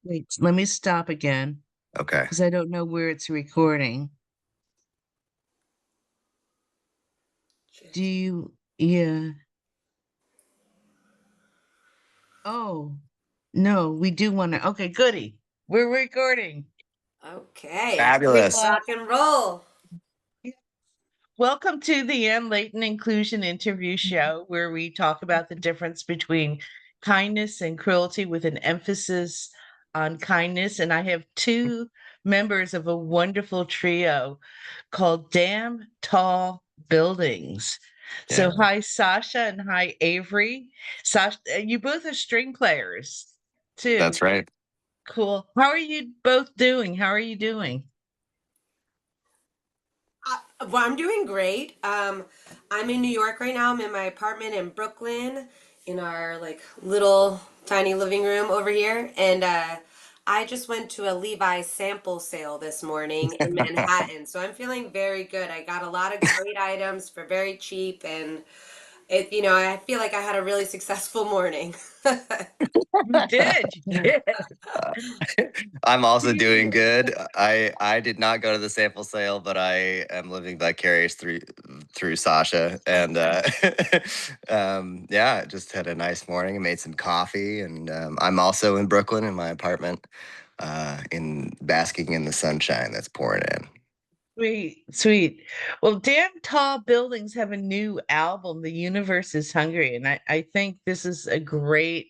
Wait, let me stop again Okay. because I don't know where it's recording. Yeah. Oh, no, we do want to. Okay, goody. We're recording. Okay, Fabulous. rock and roll. Welcome to the Leighton Inclusion Interview Show, where we talk about the difference between kindness and cruelty with an emphasis on kindness. And I have two members of a wonderful trio called Damn Tall Buildings. So, Yeah. hi, Sasha, and hi, Avery. Sasha, you both are string players too. That's right. Cool. How are you both doing? How are you doing? Well, I'm doing great. I'm in New York right now. I'm in my apartment in Brooklyn, in our like little tiny living room over here, and I just went to a Levi's sample sale this morning in Manhattan, so I'm feeling very good. I got a lot of great items for very cheap, and I feel like I had a really successful morning. You did. You did. Uh, I'm also doing good. I did not go to the sample sale, but I am living vicarious through Sasha, and yeah, just had a nice morning and made some coffee. And I'm also in Brooklyn in my apartment, in basking in the sunshine that's pouring in. Sweet, sweet. Well, Damn Tall Buildings have a new album, The Universe is Hungry. And I think this is a great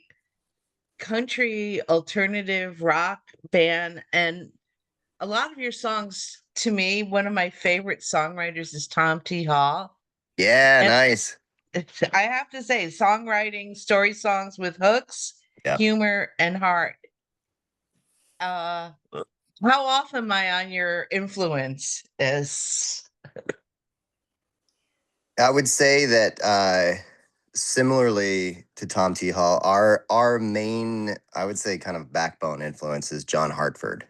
country alternative rock band. And a lot of your songs, to me, one of my favorite songwriters is Tom T. Hall. Yeah, And nice. I have to say, songwriting story songs with hooks, Yeah. humor, and heart. Uh, how often am I on your influence is I would say that similarly to Tom T. Hall, our main, I would say, kind of backbone influence is John Hartford,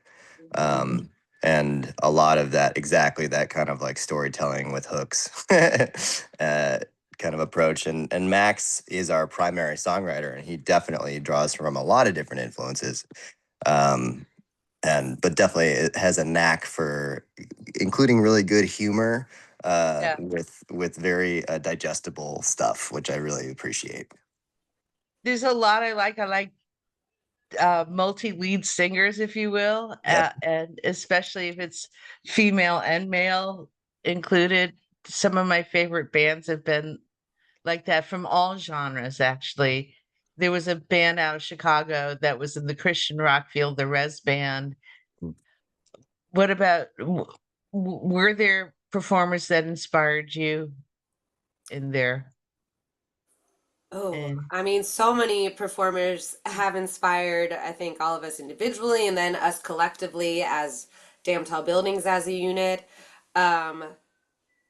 and a lot of that, exactly that kind of like storytelling with hooks, kind of approach. And Max is our primary songwriter, and he definitely draws from a lot of different influences. Um, but definitely it has a knack for including really good humor, yeah. with very digestible stuff, which I really appreciate. There's a lot I like. I like multi-lead singers, if you will, Yep. and especially if it's female and male included. Some of my favorite bands have been like that from all genres, actually. There was a band out of Chicago that was in the Christian rock field, the Res Band. What about, were there performers that inspired you in there? Oh, And I mean, so many performers have inspired, I think, all of us individually and then us collectively as Damn Tall Buildings as a unit. Um,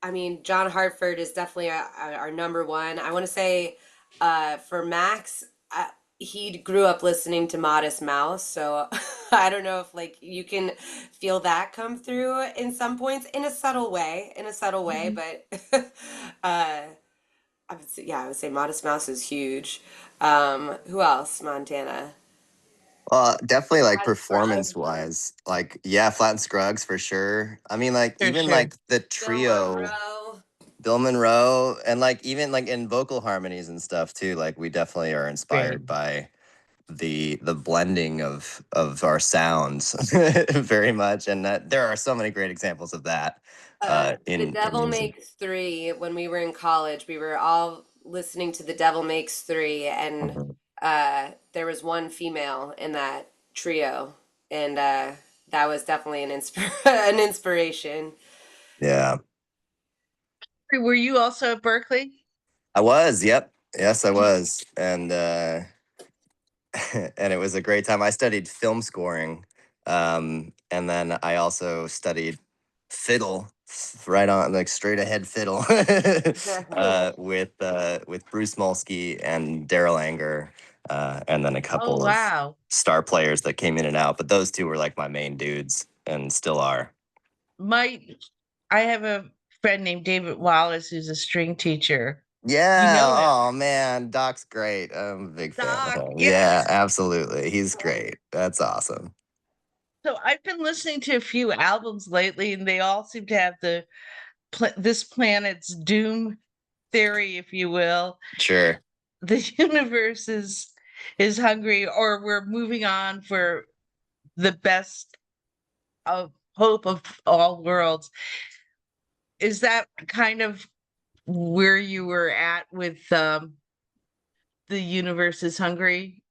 I mean, John Hartford is definitely our number one. I want to say for Max, he grew up listening to Modest Mouse, so I don't know if like you can feel that come through in some points in a subtle way, Mhm. but I would say Modest Mouse is huge. Who else? Montana. Well, definitely like Flat performance Scruggs, wise, like yeah, Flat and Scruggs for sure. I mean, like For even sure. like the Bill trio, Monroe. Bill Monroe, and like even like in vocal harmonies and stuff too. Like we definitely are Great. inspired by the blending of our sounds very much, and that there are so many great examples of that The in Devil music. Makes Three. When we were in college, we were all listening to The Devil Makes Three, and Mhm. there was one female in that trio, and that was definitely an inspiration. Yeah, Were you also at Berkeley? I was. Yep. Yes, I was, and and it was a great time. I studied film scoring, and then I also studied fiddle, right on, like straight ahead fiddle, with Bruce Molsky and Daryl Anger, and then a Oh, couple of wow. star players that came in and out. But those two were like my main dudes, and still are. My I have a friend named David Wallace who's a string teacher, You Yeah. know him. Oh man, Doc's great. I'm a big fan of Doc, him. Yeah, yes. absolutely. He's great. That's awesome. So I've been listening to a few albums lately, and they all seem to have this planet's doom theory, if you will. Sure. The universe is hungry, or we're moving on for the best of hope of all worlds. Is that kind of where you were at with the universe is hungry?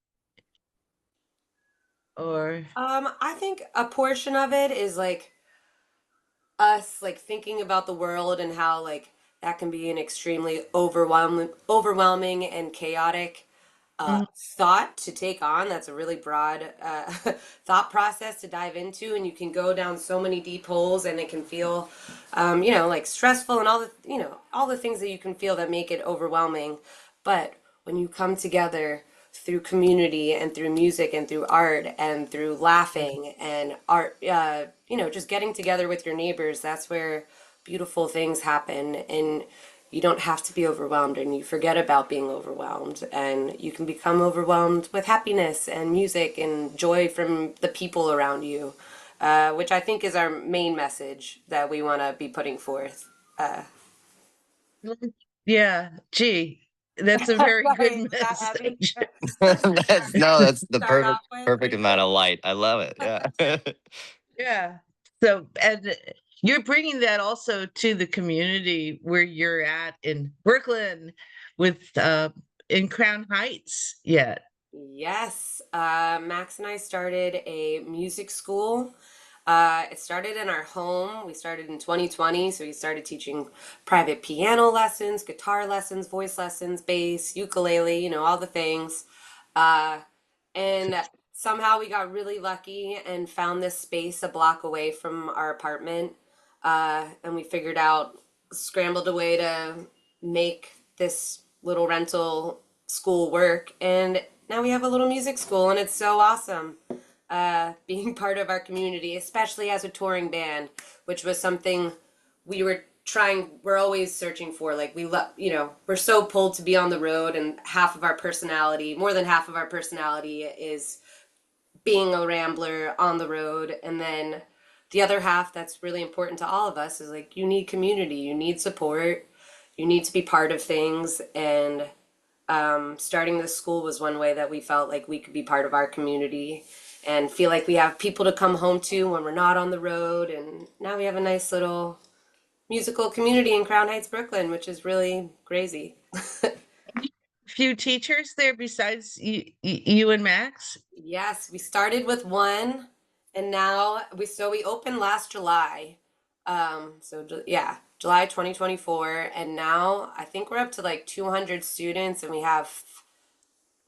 Or I think a portion of it is like us like thinking about the world and how like that can be an extremely overwhelming and chaotic Mm, thought to take on. That's a really broad thought process to dive into, and you can go down so many deep holes, and it can feel, like stressful and all the, all the things that you can feel that make it overwhelming. But when you come together through community and through music and through art and through laughing and art, just getting together with your neighbors, that's where beautiful things happen. And you don't have to be overwhelmed, and you forget about being overwhelmed, and you can become overwhelmed with happiness and music and joy from the people around you, which I think is our main message that we want to be putting forth. yeah, gee, that's a very good Sorry, was that heavy? message. That's no, that's the Start perfect off with. perfect amount of light. I love it. Yeah. Yeah. So, and you're bringing that also to the community where you're at in Brooklyn with in Crown Heights yet. Yes, Max and I started a music school. It started in our home. We started in 2020, so we started teaching private piano lessons, guitar lessons, voice lessons, bass, ukulele, all the things. Uh, and somehow we got really lucky and found this space a block away from our apartment. And we figured out, scrambled a way to make this little rental school work. And now we have a little music school, and it's so awesome being part of our community, especially as a touring band, which was something we're always searching for. Like we're so pulled to be on the road, and more than half of our personality is being a rambler on the road. And then the other half that's really important to all of us is like you need community, you need support, you need to be part of things. And starting this school was one way that we felt like we could be part of our community and feel like we have people to come home to when we're not on the road. And now we have a nice little musical community in Crown Heights, Brooklyn, which is really crazy. Few teachers there besides you and Max. Yes, we started with one, and now we opened last July. Yeah, July 2024, and now I think we're up to like 200 students, and we have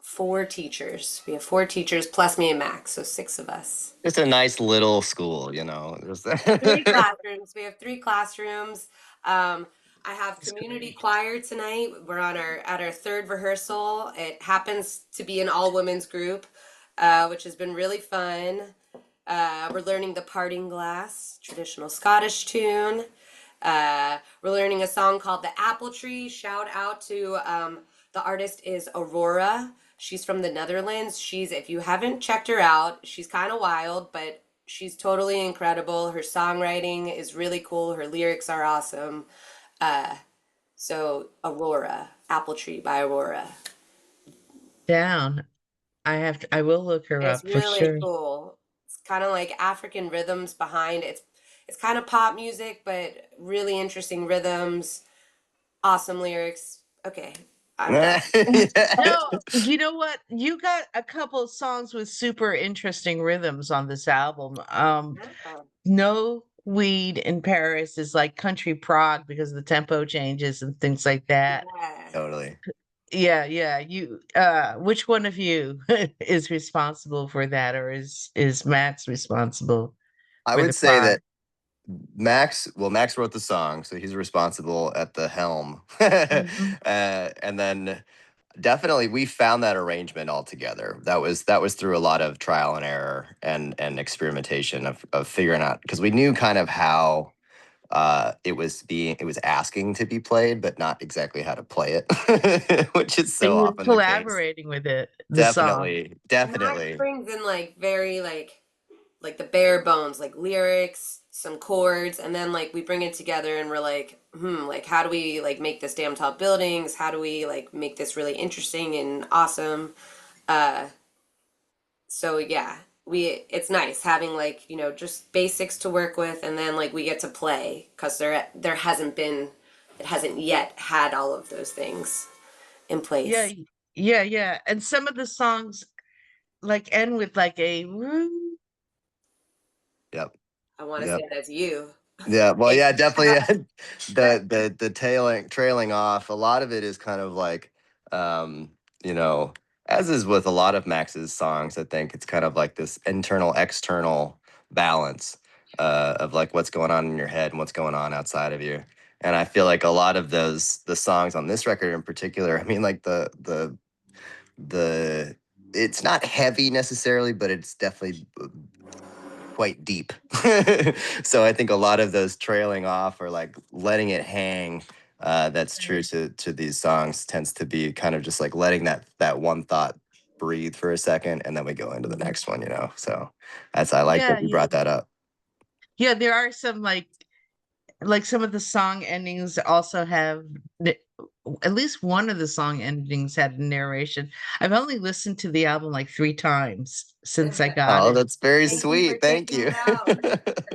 four teachers. We have four teachers plus me and Max, so six of us. Just a nice little school. Three classrooms. We have three classrooms. Um, I have It's community great. choir tonight. We're at our third rehearsal. It happens to be an all women's group, which has been really fun. We're learning the Parting Glass, traditional Scottish tune. We're learning a song called The Apple Tree. Shout out to the artist is Aurora. She's from the Netherlands. If you haven't checked her out, she's kind of wild, but she's totally incredible. Her songwriting is really cool. Her lyrics are awesome. Uh, so Aurora, Apple Tree by Aurora. Down. I will look her It's up for really sure. cool. It's kind of like African rhythms behind it. It's kind of pop music, but really interesting rhythms, awesome lyrics. Okay, I'm done. No, you know what? You got a couple of songs with super interesting rhythms on this album. No Weed in Paris is like country prog because the tempo changes and things like that. Yeah. Totally. Yeah, yeah. You which one of you is responsible for that, or is Max responsible I for would the say prog? that Max wrote the song, so he's responsible at the helm. Mhm. And then definitely we found that arrangement all together. That was through a lot of trial and error and experimentation of figuring out, because we knew kind of how it was asking to be played, but not exactly how to play it, which is And so you're often the case. collaborating with the song. Definitely, Max definitely. brings in like very like the bare bones, like lyrics, some chords, and then like we bring it together and we're like, like how do we like make this damn tall buildings? How do we like make this really interesting and awesome? Uh, so yeah, it's nice having like just basics to work with, and then like we get to play because there hasn't been it hasn't yet had all of those things in Yeah, place. yeah. And some of the songs like end with like a "Woo." Yep. I want to Yep. say that's you. Yeah, well, yeah, definitely. The trailing off. A lot of it is kind of like, um, as is with a lot of Max's songs. I think it's kind of like this internal external balance of like what's going on in your head and what's going on outside of you. And I feel like a lot of the songs on this record in particular. I mean, like the it's not heavy necessarily, but it's definitely quite deep. So I think a lot of those trailing off or like letting it hang, that's true to these songs, tends to be kind of just like letting that one thought breathe for a second, and then we go into the next one, So I like that Yeah, you brought that up. yeah. There are some like some of the song endings also have at least one of the song endings had a narration. I've only listened to the album like 3 times since I got Oh, it. that's very Thank you for sweet. Thank checking you. it out.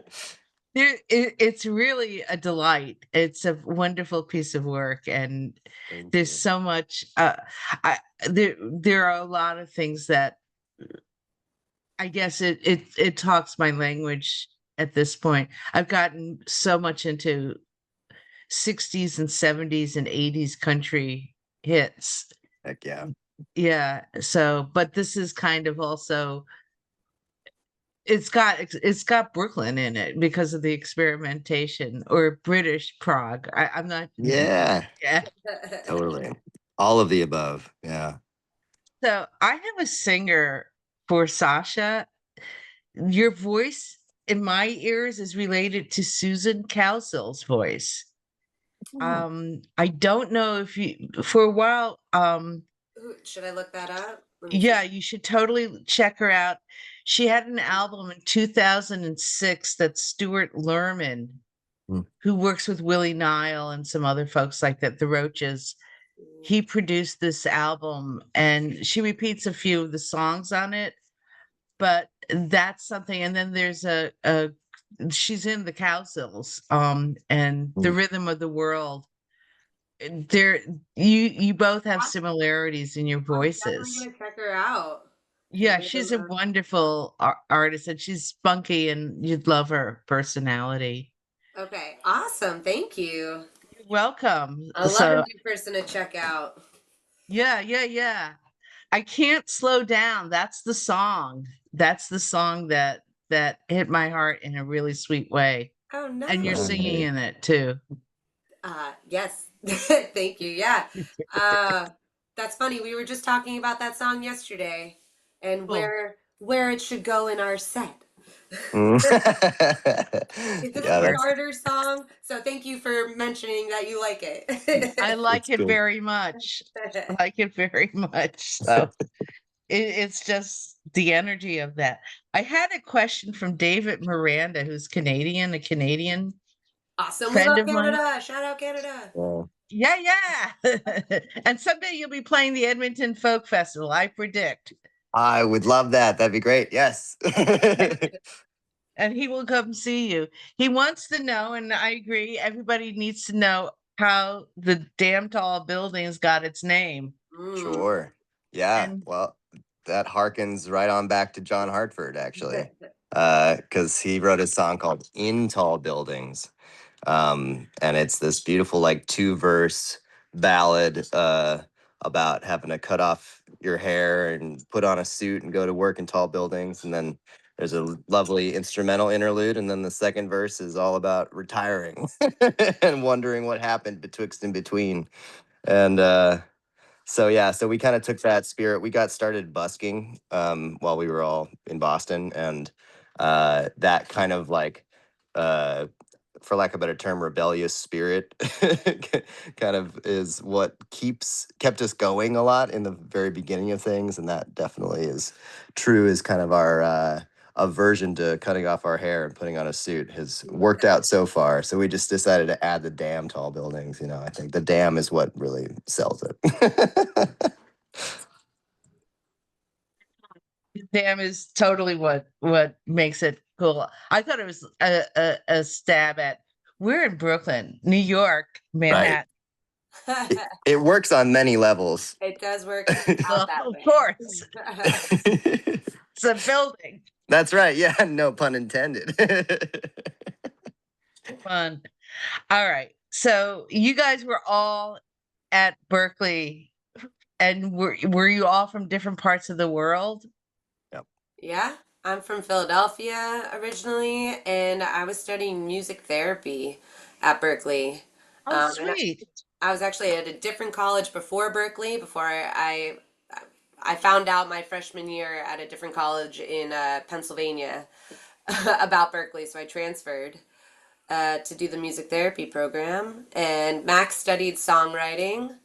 It's really a delight. It's a wonderful piece of work, and Thank there's you. so much. I there are a lot of things that I guess it talks my language at this point. I've gotten so much into 60s and 70s and 80s country hits. Heck yeah. Yeah. So, but this is kind of also it's got Brooklyn in it because of the experimentation, or British Prague. I'm not Yeah, yeah. totally. All of the above. Yeah. So I have a singer for Sasha. Your voice in my ears is related to Susan Cowsill's voice. I don't know if you for a while, Ooh, should I look that up? Let me see. yeah, you should totally check her out. She had an album in 2006 that Stuart Lerman, Mm. who works with Willie Nile and some other folks like that, the Roaches, he produced this album, and she repeats a few of the songs on it, but that's something. And then there's a she's in the Cowsills, and the Mm. Rhythm of the World. There, you both have I'm similarities in your definitely voices. gonna check her out. The Yeah, she's rhythm a of wonderful artist, and she's spunky, and you'd love her personality. Okay, awesome. Thank you. You're welcome. I love a So, new person to check out. yeah. I can't slow down. That's the song. That's the song that hit my heart in a really sweet way. Oh, And you're nice. singing Right. in it too. Yes. Thank you. Yeah. Uh, that's funny. We were just talking about that song yesterday and Cool. where it should go in our set. Mm. Is this Yeah, a Sure. that's starter song? So thank you for mentioning that you like I it. like it's it good. very much. I like it very much. So Uh, it's just the energy of that. I had a question from David Miranda, who's Canadian, a Canadian Awesome. We friend love of mine. Canada. Shout out Canada. well, Yeah. And someday you'll be playing the Edmonton Folk Festival, I predict. I would love that. That'd be great. Yes. And he will come see you. He wants to know, and I agree, everybody needs to know how the damn tall buildings got its name. Mm. Sure. Yeah. And Well, that harkens right on back to John Hartford, actually, because he wrote a song called "In Tall Buildings," and it's this beautiful like 2-verse ballad about having to cut off your hair and put on a suit and go to work in tall buildings, and then there's a lovely instrumental interlude, and then the second verse is all about retiring and wondering what happened betwixt and between. And so yeah, so we kind of took that spirit. We got started busking while we were all in Boston, and that kind of like uh, for lack of a better term, rebellious spirit kind of is what kept us going a lot in the very beginning of things, and that definitely is true. Is kind of our aversion to cutting off our hair and putting on a suit has worked out so far. So we just decided to add the damn tall buildings. I think the damn is what really sells it. Damn is totally what makes it cool. I thought it was a stab at, we're in Brooklyn, New York, Right. Manhattan. It works on many levels. It does work out Well, that of way. course, it's a building. That's right. Yeah, no pun intended. Fun. All right. So you guys were all at Berkeley, and were you all from different parts of the world? Yep. Yeah, I'm from Philadelphia originally, and I was studying music therapy at Berkeley. Oh, And sweet. I was actually at a different college before Berkeley, before I found out my freshman year at a different college in Pennsylvania about Berkeley, so I transferred to do the music therapy program. And Max studied songwriting,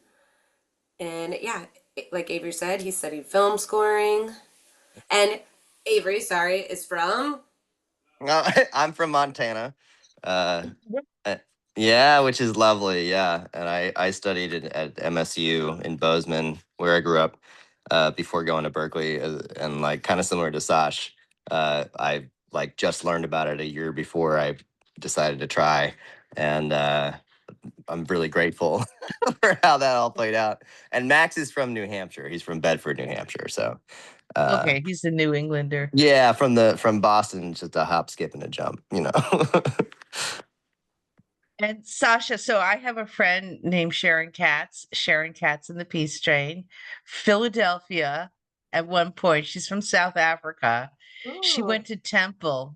and yeah, like Avery said, he studied film scoring. And Avery, sorry, is from. I'm from Montana. Uh, yeah, which is lovely. Yeah, and I studied at MSU in Bozeman, where I grew up, before going to Berkeley, and like kind of similar to Sash. I like just learned about it a year before I decided to try, and I'm really grateful for how that all played out. And Max is from New Hampshire. He's from Bedford, New Hampshire. So, Okay, he's a New Englander. yeah, from Boston, just a hop, skip, and a jump. And Sasha, so I have a friend named Sharon Katz in the Peace Train, Philadelphia. At one point, she's from South Africa. She Ooh. went to Temple,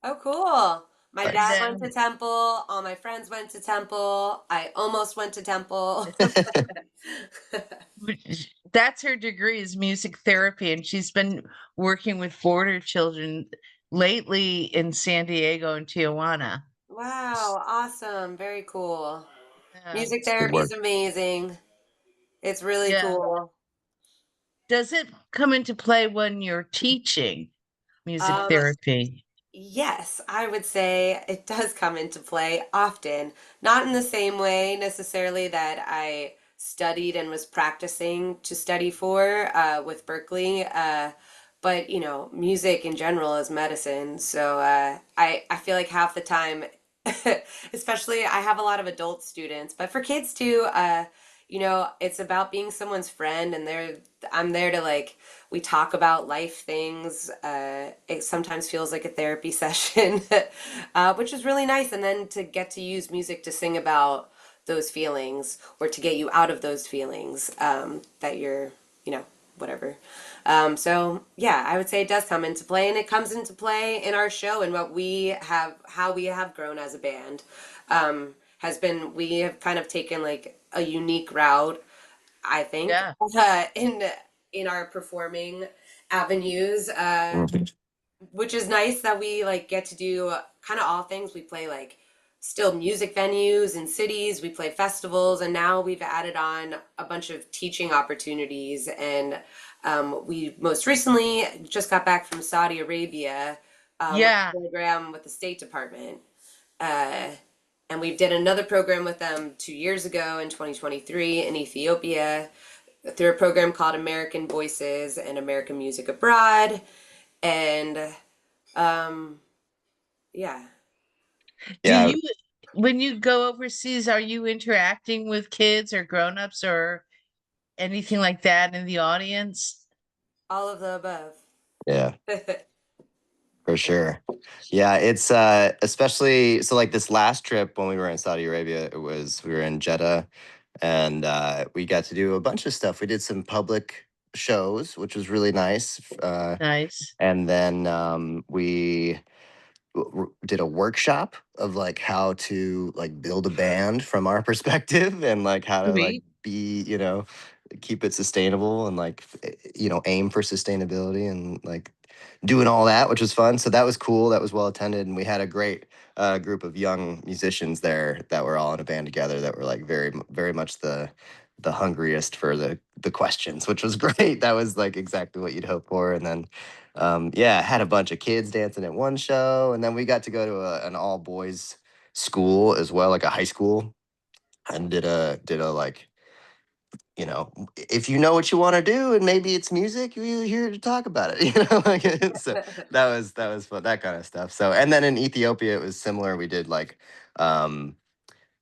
Oh, cool. My Nice. and dad went to then Temple. All my friends went to Temple. I almost went to Temple. that's her degree is music therapy, and she's been working with border children lately in San Diego and Tijuana. Wow, awesome. Very cool. Yeah. Music Good therapy work. is amazing. It's really Yeah. cool. Does it come into play when you're teaching music Um, therapy? Yes, I would say it does come into play often. Not in the same way necessarily that I studied and was practicing to study for with Berkeley, but music in general is medicine. So I feel like half the time, especially I have a lot of adult students, but for kids too, it's about being someone's friend, and I'm there to like we talk about life things. It sometimes feels like a therapy session, which is really nice. And then to get to use music to sing about those feelings or to get you out of those feelings that you're, whatever. So yeah, I would say it does come into play, and it comes into play in our show and how we have grown as a band. Has been we have kind of taken like a unique route, I think, Yeah. in our performing avenues, Mhm. which is nice that we like get to do kind of all things. We play like still music venues in cities, we play festivals, and now we've added on a bunch of teaching opportunities. And we most recently just got back from Saudi Arabia with Yeah. a program with the State Department. Uh, and we did another program with them 2 years ago in 2023 in Ethiopia through a program called American Voices and American Music Abroad. And um, yeah. Do Yeah, you, when you go overseas, are you interacting with kids or grown-ups or anything like that in the audience? All of the above. yeah, for sure. Yeah, it's especially so like this last trip when we were in Saudi Arabia, we were in Jeddah, and we got to do a bunch of stuff. We did some public shows, which was really nice. Nice. And then we did a workshop of like how to like build a band from our perspective, and like how to like Sweet. be keep it sustainable and like aim for sustainability and like doing all that, which was fun. So that was cool. That was well attended, and we had a great group of young musicians there that were all in a band together that were like very much the hungriest for the questions, which was great. That was like exactly what you'd hope for. And then had a bunch of kids dancing at one show, and then we got to go to an all boys school as well, like a high school, and did a like, if you know what you want to do and maybe it's music, you're here to talk about it, like so that was fun, that kind of stuff. So, and then in Ethiopia it was similar. We did like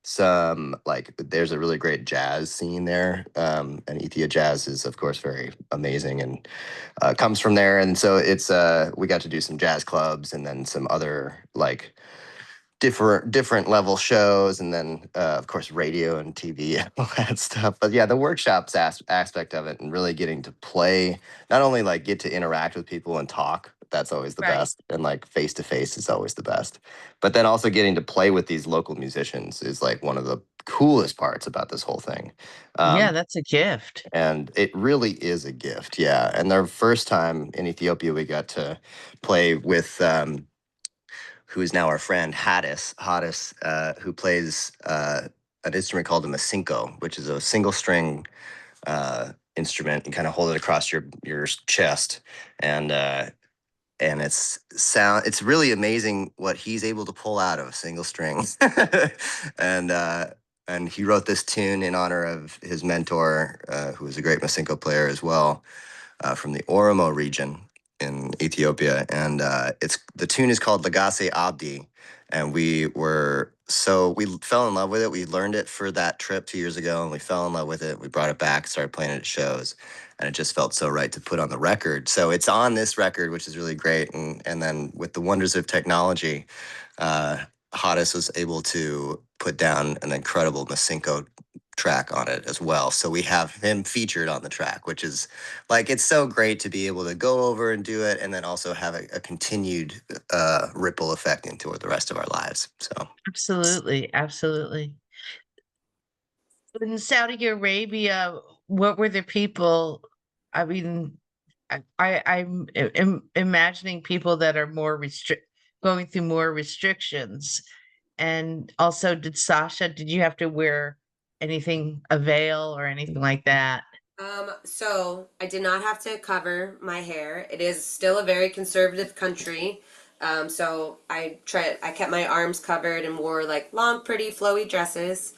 some like, there's a really great jazz scene there, and Ethiopia jazz is of course very amazing, and comes from there. And so it's we got to do some jazz clubs and then some other like different level shows, and then of course radio and TV and all that stuff. But yeah, the workshops aspect of it, and really getting to play, not only like get to interact with people and talk, that's always the Right. best, and like face to face is always the best, but then also getting to play with these local musicians is like one of the coolest parts about this whole thing. Yeah, um, that's a gift. and it really is a gift, yeah. And our first time in Ethiopia, we got to play with who is now our friend Hadis, who plays an instrument called a masinko, which is a single string instrument. You kind of hold it across your chest, and it's really amazing what he's able to pull out of a single string. and and he wrote this tune in honor of his mentor, who was a great masinko player as well, from the Oromo region in Ethiopia, and the tune is called Lagase Abdi, and we fell in love with it. We learned it for that trip 2 years ago, and we fell in love with it. We brought it back, started playing it at shows, and it just felt so right to put on the record. So it's on this record, which is really great, and then with the wonders of technology, uh, Hadis was able to put down an incredible Masinko track on it as well. So we have him featured on the track, which is like, it's so great to be able to go over and do it, and then also have a continued ripple effect into the rest of our lives. So Absolutely, absolutely. In Saudi Arabia, what were the people? I mean, I'm imagining people that are more going through more restrictions. And also, did you have to wear anything, a veil or anything like that? So I did not have to cover my hair. It is still a very conservative country. So I kept my arms covered and wore like long, pretty, flowy dresses,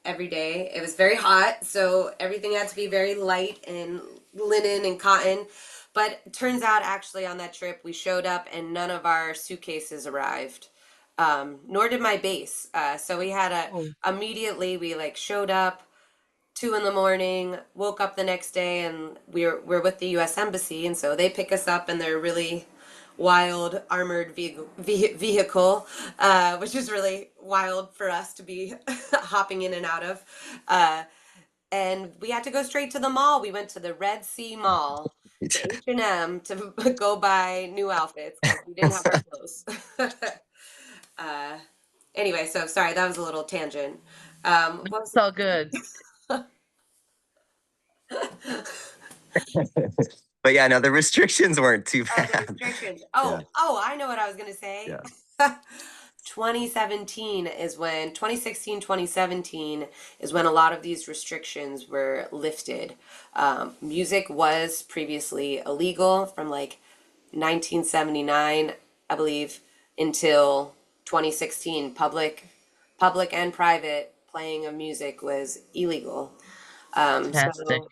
every day. It was very hot, so everything had to be very light and linen and cotton. But it turns out actually on that trip, we showed up and none of our suitcases arrived. Nor did my bass. So we had Oh, immediately we like showed up 2 in the morning, woke up the next day, and we're with the U.S. Embassy, and so they pick us up in their really wild armored vehicle, which is really wild for us to be hopping in and out of. And we had to go straight to the mall. We went to the Red Sea Mall to H&M to go buy new outfits because we didn't have our clothes. uh, anyway, so sorry, that was a little tangent. What was it's all good. but yeah, no, the restrictions weren't too Oh, the bad. restrictions. Yeah. Oh, I know what I was going to say. Yeah. 2017 is when 2016, 2017 is when a lot of these restrictions were lifted. Music was previously illegal from like 1979, I believe, until 2016. Public and private playing of music was illegal. Fantastic. So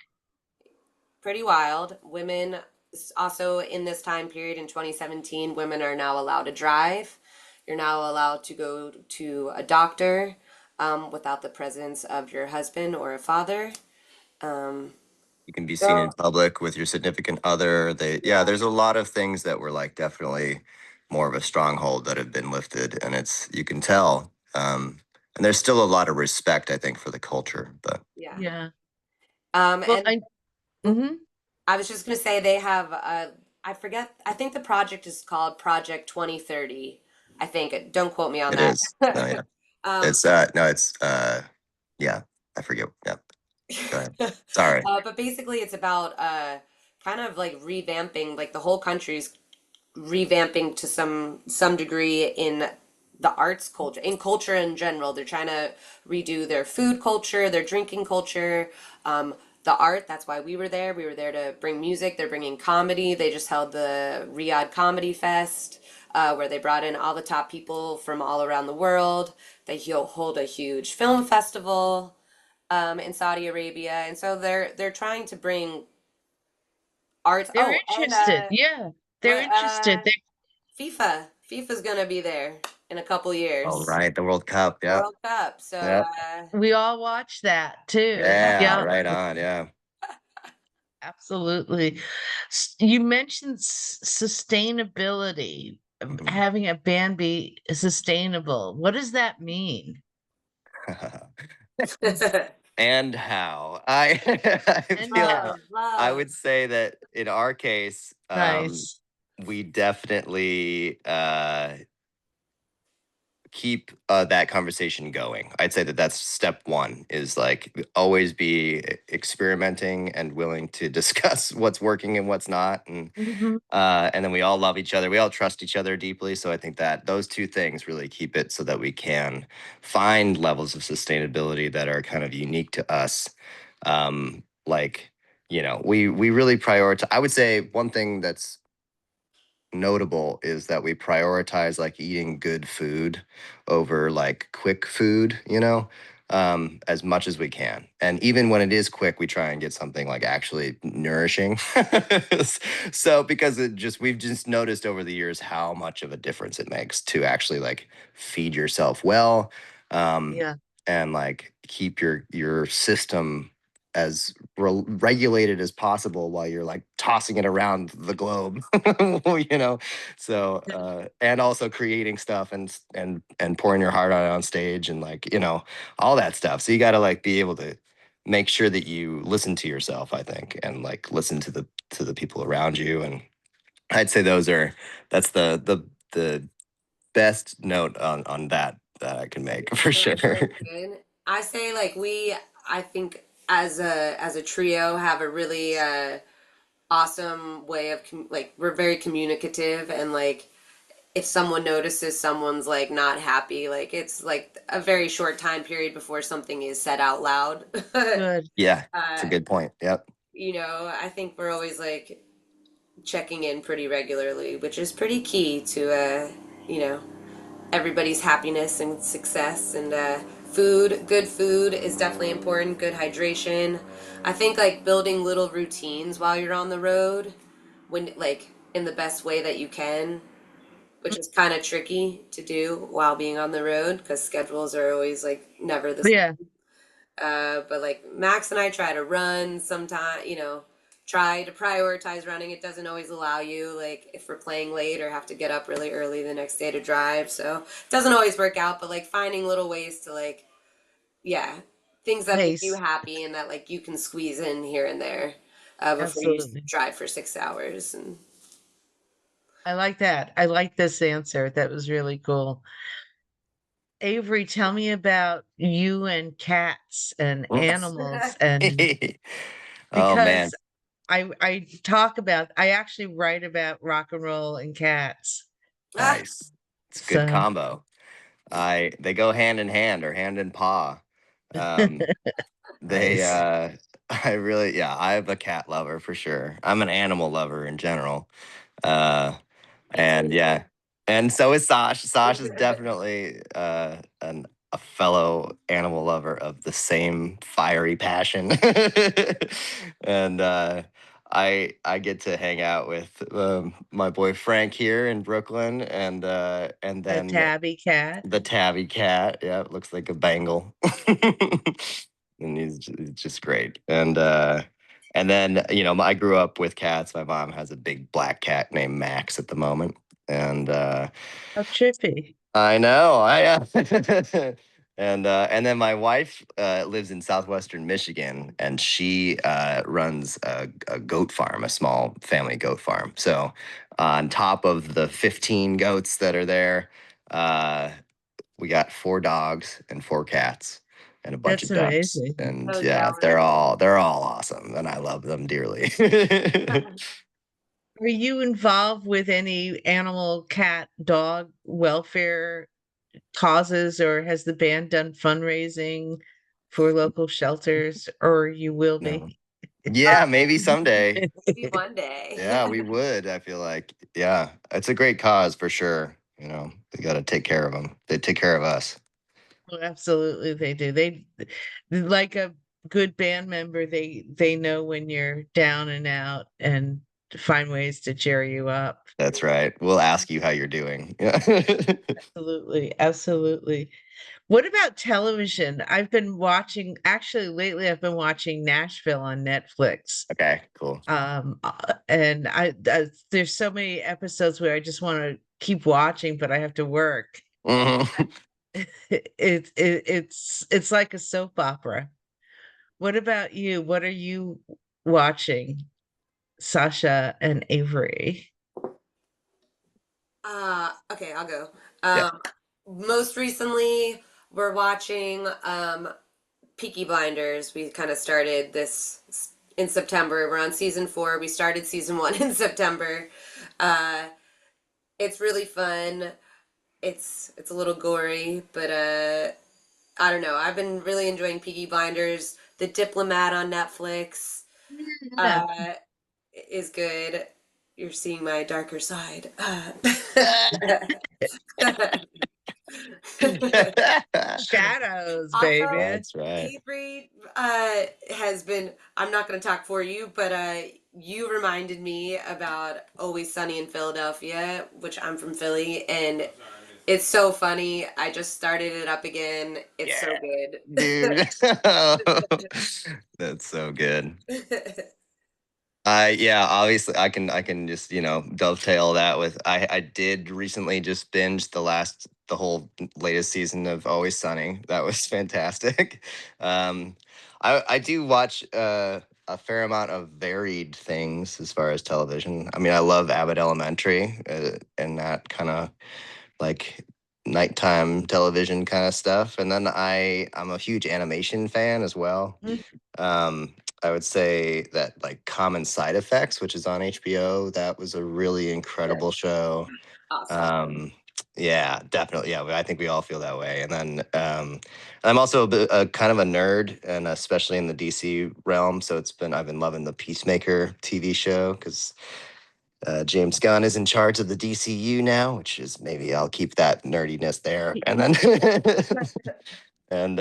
pretty wild. Women also in this time period in 2017, women are now allowed to drive. You're now allowed to go to a doctor without the presence of your husband or a father. Um, You can be seen in so public with your significant other. Yeah, yeah, there's a lot of things that were like definitely more of a stronghold that have been lifted, and you can tell. And there's still a lot of respect, I think, for the culture, but yeah. Yeah. Well, And mhm. I was just gonna say they have I forget. I think the project is called Project 2030. I think. Don't quote me on it that. is. No, yeah. um, It's no, it's yeah, I forget. Yeah. Sorry. Sorry. But basically, it's about kind of like revamping, like the whole country's revamping to some degree in the arts culture, in culture in general. They're trying to redo their food culture, their drinking culture, the art. That's why we were there. We were there to bring music. They're bringing comedy. They just held the Riyadh Comedy Fest, where they brought in all the top people from all around the world. They hold a huge film festival in Saudi Arabia, and so they're trying to bring arts. They're Oh, and interested. Yeah, they're what interested. FIFA's gonna be there in a couple All years. right, the World Cup. Yep. World Cup. So Yep. We all watch that too. Yeah, Yeah, right on. Yeah. absolutely. You mentioned sustainability, Mhm. having a band be sustainable. What does that mean? And how I I And feel how? I love. would say that in our case, Nice. we definitely keep that conversation going. I'd say that that's step one, is like always be experimenting and willing to discuss what's working and what's not. Mhm. And then we all love each other. We all trust each other deeply. So I think that those two things really keep it so that we can find levels of sustainability that are kind of unique to us. Like, we really prioritize. I would say one thing that's notable is that we prioritize like eating good food over like quick food, as much as we can. And even when it is quick, we try and get something like actually nourishing. So because we've just noticed over the years how much of a difference it makes to actually like feed yourself well, um, Yeah. and like keep your system as regulated as possible while you're like tossing it around the globe. you know so and also creating stuff and pouring your heart out on stage, and like all that stuff. So you got to like be able to make sure that you listen to yourself, I think, and like listen to the people around you. And I'd say that's the best note on that I can make for That's sure. so good. I say like I think as a trio have a really awesome way of like we're very communicative, and like if someone notices someone's like not happy, like it's like a very short time period before something is said out loud. Good. Yeah, it's a uh, good point. Yep. I think we're always like checking in pretty regularly, which is pretty key to you know, everybody's happiness and success. And good food is definitely important. Good hydration. I think like building little routines while you're on the road, when like in the best way that you can, which is kind of tricky to do while being on the road because schedules are always like never the same. Yeah. But like Max and I try to run sometime, try to prioritize running. It doesn't always allow you, like if we're playing late or have to get up really early the next day to drive. So it doesn't always work out, but like finding little ways to like, yeah, things that make you Pace. happy and that like you can squeeze in here and there before you Absolutely. drive for 6 hours. And I like that. I like this answer. That was really cool. Avery, tell me about you and cats and animals, and Oh man, because I actually write about rock and roll and cats. ah, nice. It's a good So combo. They go hand in hand or hand in paw. Um, they nice. I really, yeah, I'm a cat lover for sure. I'm an animal lover in general. Uh me and too. yeah, and so is Sash. Sash is definitely a fellow animal lover of the same fiery passion. And I get to hang out with my boy Frank here in Brooklyn, and A then tabby cat. the tabby cat. Yeah, it looks like a Bengal. And he's just great. And then, I grew up with cats. My mom has a big black cat named Max at the moment. And How trippy. I know. And then my wife lives in southwestern Michigan, and she runs a goat farm, a small family goat farm. So on top of the 15 goats that are there, uh, we got 4 dogs and 4 cats. and a bunch That's of depths. amazing. And So yeah, jealous. they're all awesome, and I love them dearly. Are you involved with any animal, cat, dog welfare causes, or has the band done fundraising for local shelters, or you will No. be? Yeah, maybe someday. Maybe one day. Yeah, we would. I feel like, yeah, it's a great cause for sure. We got to take care of them. They take care of us. Oh, absolutely, they do. They like a good band member, they know when you're down and out and find ways to cheer you up. That's right. We'll ask you how you're doing. Yeah. Absolutely, absolutely. What about television? I've been watching, actually lately I've been watching Nashville on Netflix. Okay, cool. And there's so many episodes where I just want to keep watching, but I have to work. Mhm. It's like a soap opera. What about you? What are you watching, Sasha and Avery? Okay, I'll go. Yeah. Most recently, we're watching Peaky Blinders. We kind of started this in September. We're on season 4. We started season 1 in September. Uh, it's really fun. It's a little gory, but I don't know. I've been really enjoying Peaky Blinders. The Diplomat on Netflix Yeah. uh, is good. You're seeing my darker side. Shadows, Also, baby. That's right. Avery has been, I'm not going to talk for you, but you reminded me about Always Sunny in Philadelphia, which I'm from Philly, and it's so funny. I just started it up again. It's so Yeah, good. dude. That's so good. Yeah, obviously I can just, dovetail that with I did recently just binge the whole latest season of Always Sunny. That was fantastic. Um I do watch a fair amount of varied things as far as television. I mean, I love Abbott Elementary, and that kind of like nighttime television kind of stuff. And then I'm a huge animation fan as well. Mm. Um, I would say that like Common Side Effects, which is on HBO, that was a really incredible show. Awesome. Yeah, definitely. Yeah, I think we all feel that way. And then I'm also a kind of a nerd, and especially in the DC realm. So I've been loving the Peacemaker TV show because James Gunn is in charge of the DCU now, which is maybe I'll keep that nerdiness there. And then and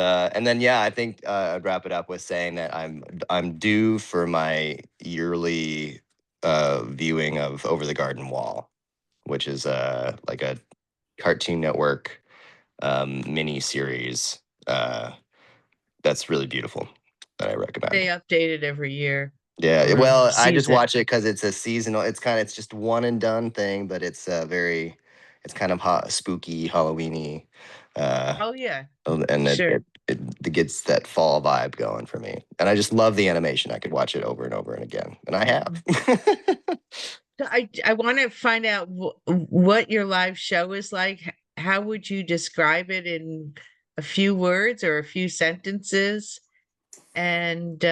then yeah, I think I'd wrap it up with saying that I'm due for my yearly viewing of Over the Garden Wall, which is like a Cartoon Network mini series that's really beautiful that I recommend. They update it every year Yeah, or well, I just season. watch it because it's a seasonal. It's just one and done thing, but it's kind of spooky, Halloweeny, uh, Oh yeah, and sure. it gets that fall vibe going for me. And I just love the animation. I could watch it over and over and again, and I have. So I want to find out what your live show is like. How would you describe it in a few words or a few sentences? And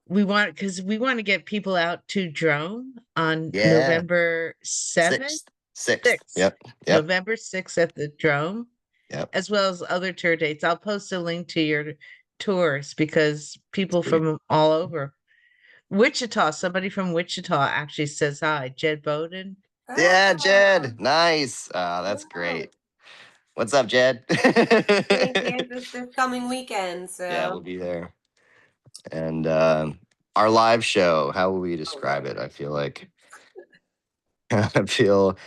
we want to get people out to DROM on Yeah, November 7th, sixth. 6th, Yep, November 6th at the DROM, yep. as well as other tour dates. I'll post a link to your tours because people Sweet. from all over. Wichita, somebody from Wichita actually says hi. Jed Bowden. Yeah, Oh, Jed. Nice. That's wow. great. What's up, Jed? In Kansas this coming weekend, Yeah, we'll so. be there. And our live show, how will we describe it? I feel like I feel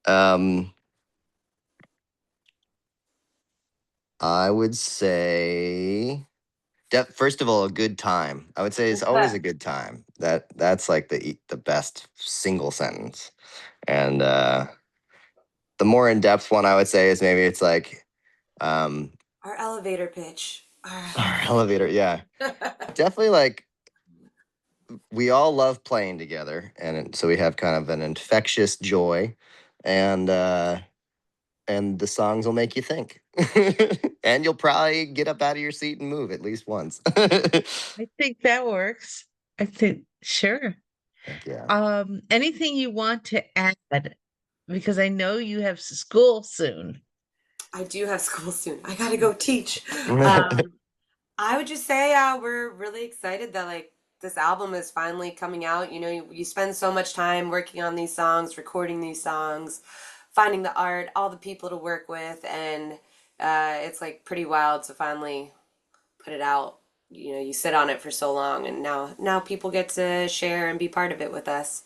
um I would say first of all, a good time. I would say it's always a good time. That's like the best single sentence. And the more in-depth one I would say is maybe it's like um Our elevator pitch. Our our elevator, yeah. Definitely like we all love playing together, and so we have kind of an infectious joy, and the songs will make you think. And you'll probably get up out of your seat and move at least once. I think that works. I think sure. Heck yeah. Anything you want to add? Because I know you have school soon. I do have school soon. I gotta go teach. Um, I would just say we're really excited that like this album is finally coming out. You know, you spend so much time working on these songs, recording these songs, finding the art, all the people to work with, and it's like pretty wild to finally put it out. You know, you sit on it for so long, and now people get to share and be part of it with us,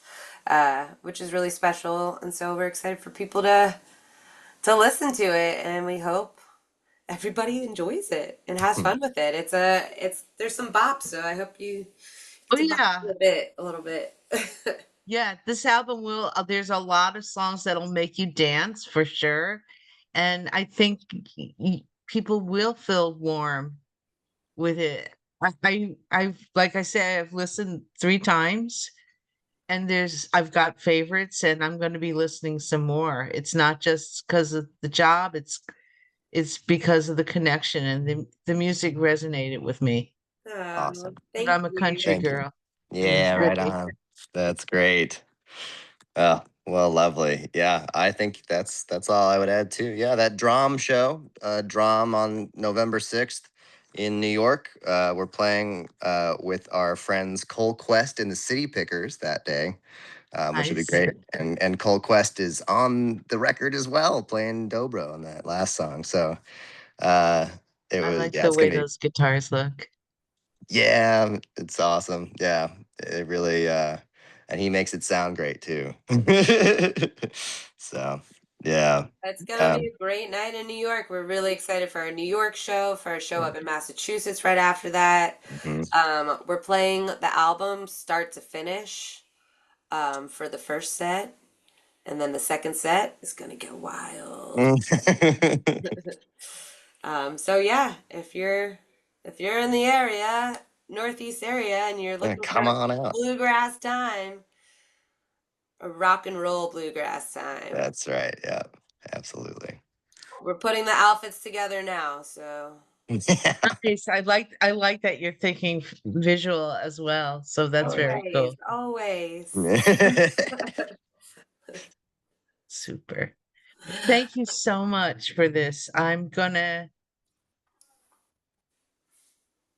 which is really special. And so we're excited for people to listen to it, and we hope everybody enjoys it and has fun with it. It's there's some bops, so I hope you Oh get to bop yeah. a little bit. Yeah, this album will there's a lot of songs that'll make you dance for sure. And I think people will feel warm with it. I've like I said, I've listened 3 times and I've got favorites and I'm going to be listening some more. It's not just because of the job, it's because of the connection and the music resonated with me. Oh, Awesome. And thank I'm a you. country Thank you. girl. And Yeah, right really, on. That's great. Oh, well, lovely. Yeah, I think that's all I would add too. Yeah, that DROM show, DROM on November 6th in New York. We're playing with our friends Cole Quest and the City Pickers that day, which would be nice. great. And Cole Quest is on the record as well, playing dobro on that last song. So uh I like yeah, the it's way gonna be those guitars look. yeah, it's awesome. Yeah, it really and he makes it sound great too. So, yeah. It's gonna be Um a great night in New York. We're really excited for our New York show, for our show up in Massachusetts right after that. mhm. We're playing the album start to finish for the first set, and then the second set is gonna get wild. So yeah, if you're in the area, Northeast area, and you're Yeah, looking for come a on out. bluegrass time, a rock and roll bluegrass time, That's right. Yeah, absolutely. we're putting the outfits together now. So Nice. I like that you're thinking visual as well. So that's very always, cool. always. Yeah. Super. Thank you so much for this. I'm gonna